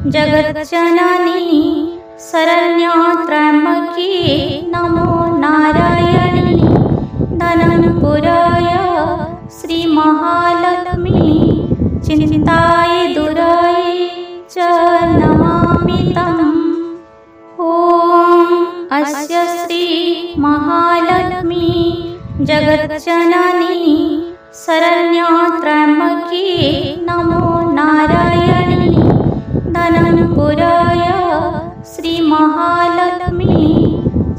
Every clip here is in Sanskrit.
जगज्जननी शरण्यत्र्यम्बके नमो नारायणी धनंपुराय श्रीमहालक्ष्मी चिन्ताय दुराय च नमामि तम्। ॐ अस्य श्री महालक्ष्मी जगज्जननी शरण्यत्र्यम्बके नमो नारायणी धनंपुराय श्रीमहालक्ष्मी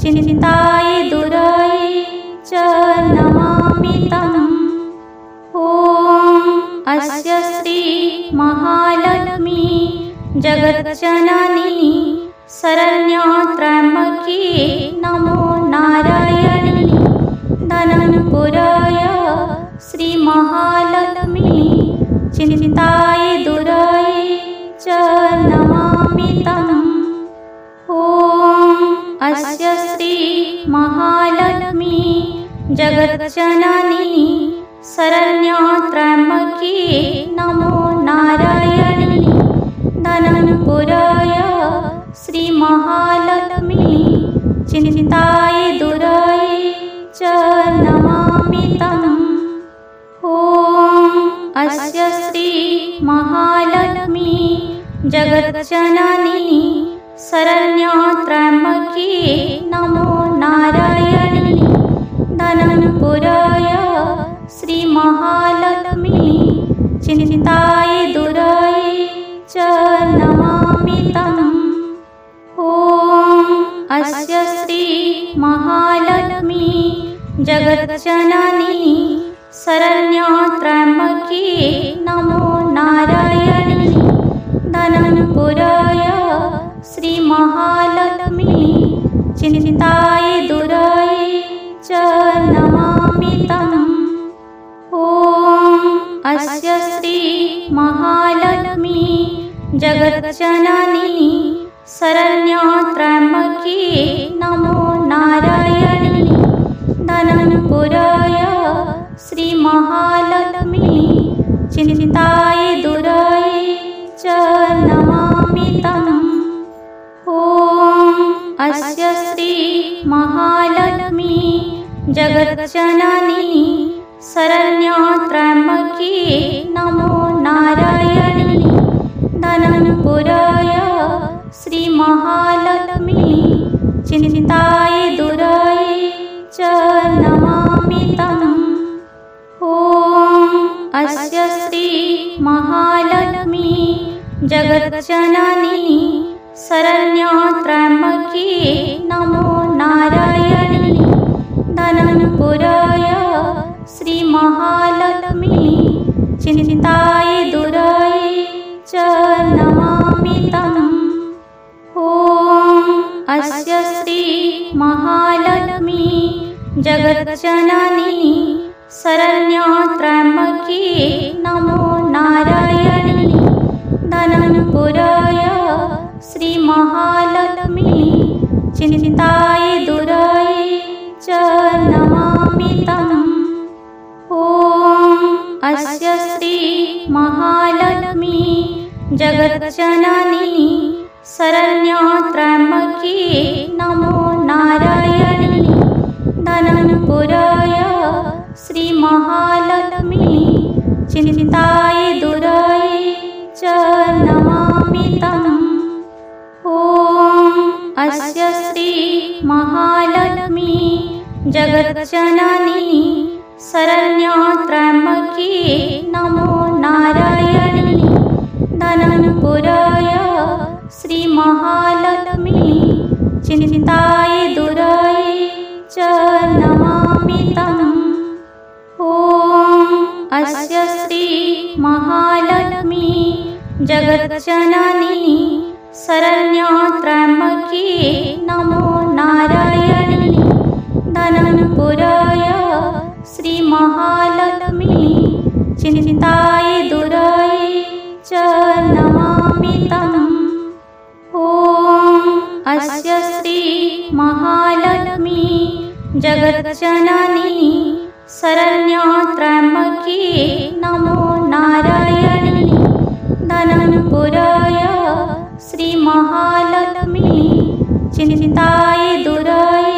चिन्ताय दुराय च नमामि तम्। ॐ अस्य श्री महालक्ष्मी जगज्जननी शरण्यत्र्यम्बके नमो नारायणी धनंपुराय श्रीमहालक्ष्मी चिन्ताय दुराय च नमामि तम्। ॐ अस्य श्री महालक्ष्मी जगज्जननी शरण्यत्र्यम्बके नमो नारायणी धनंपुराय श्रीमहालक्ष्मी चिन्ताय दुराय च नमामि तम्। ॐ अस्य श्री महालक्ष्मी जगज्जननी शरण्यत्र्यम्बके नमो नारायणी धनंपुराय श्रीमहालक्ष्मी चिन्ताय दुराय च नमामि तम्। ॐ अस्य श्री महालक्ष्मी जगज्जननी शरण्यत्र्यम्बके नमो नारायणी धनंपुराय श्रीमहालक्ष्मी चिन्ताय दुराय च नमामि तम्। ॐ अस्य श्री महालक्ष्मी जगज्जननी शरण्यत्र्यम्बके नमो नारायणी धनंपुराय श्रीमहालक्ष्मी चिन्ताय दुराय च नमामि तम्। ॐ अस्य श्री महालक्ष्मी जगज्जननी शरण्यत्र्यम्बके नमो नारायणी धनंपुराय श्रीमहालक्ष्मी चिन्ताय दुराय च नमामि तम्। ॐ अस्य श्री महालक्ष्मी जगज्जननी शरण्यत्र्यम्बके नमो नारायणी धनंपुराय श्रीमहालक्ष्मी चिन्ताय दुराय च नमामि तम्। ॐ अस्य श्री महालक्ष्मी जगज्जननी शरण्यत्र्यम्बके नमो नारायणी धनंपुराय श्रीमहालक्ष्मी चिन्ताय दुराय च नमामि तम्। ॐ अस्य श्री महालक्ष्मी जगज्जननी शरण्यत्र्यम्बके नमो नारायणी धनंपुराय श्रीमहालक्ष्मी चिन्ताय दुराय च नमामि तम्। ॐ अस्य श्री महालक्ष्मी जगज्जननी शरण्यत्र्यम्बके नमो नारायणी धनंपुराय श्रीमहालक्ष्मी चिन्ताय दुराय च नमामि तम्। ॐ अस्य श्री महालक्ष्मी जगज्जननी शरण्यत्र्यम्बके नमो नारायणी धनंपुराय श्रीमहालक्ष्मी चिन्ताय दुराय च नमामि तम्। ॐ अस्य श्री महालक्ष्मी जगज्जननी शरण्यत्र्यम्बके नमो नारायणी धनंपुराय श्रीमहालक्ष्मी चिन्ताय दुराय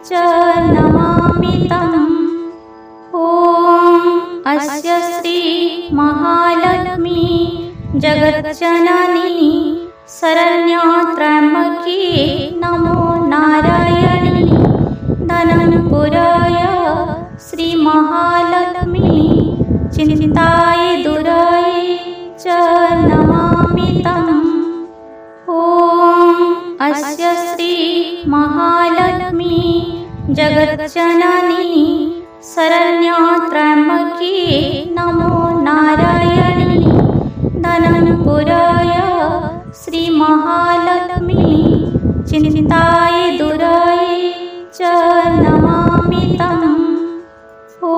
च नमामि तम्। ॐ अस्य श्री महालक्ष्मी जगज्जननी शरण्यत्र्यम्बके नमो नारायणी धनपुराय श्रीमहालक्ष्मी चिन्ताय दुराय च नमामि तम्। ॐ अस्य श्री महालक्ष्मी जगज्जननी शरण्यत्र्यम्बके नमो नारायणी धनपुराय श्रीमहालक्ष्मी चिन्ताय दुराय च नमामि तम्। ॐ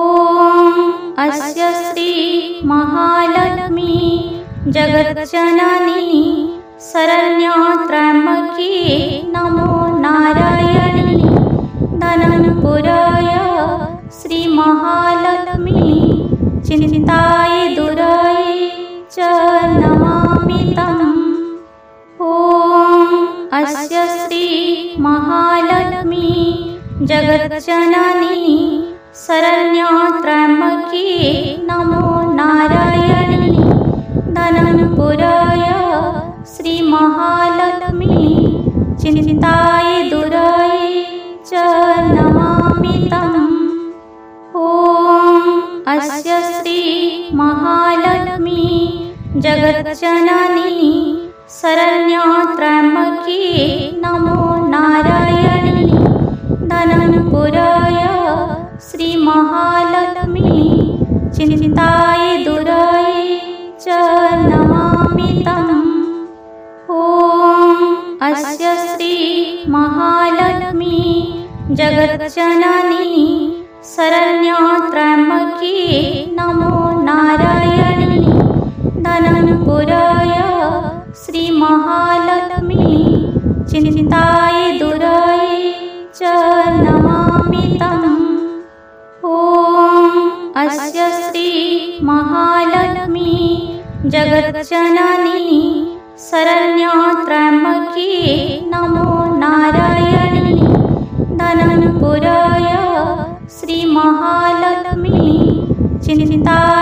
अस्य श्री महालक्ष्मी जगज्जननी शरण्यत्र्यम्बके नमो नारायणी धनपुराय श्रीमहालक्ष्मी चिन्ताय दुराय च नमामि तम्। ॐ अस्य श्री महालक्ष्मी जगज्जननी शरण्यत्र्यम्बके नमो नारायणी धनपुराय श्रीमहालक्ष्मी चिन्ताय दुराय च नमामि तम्। ॐ अस्य श्री महालक्ष्मी जगज्जननी शरण्यत्र्यम्बके नमो नारायणी धनपुराय श्रीमहालक्ष्मी चिन्ताय दुराय च नमामि तम्। ॐ अस्य श्री महालक्ष्मी जगज्जननी शरण्यत्र्यम्बके नमो नारायणी धनपुराय श्रीमहालक्ष्मी चिन्ताय दुराय च नमामि तम्। ॐ अस्य श्री महालक्ष्मी जगज्जननी शरण्यत्र्यम्बके नमो नारायणी धनपुराय श्रीमहालक्ष्मी चिन्ताय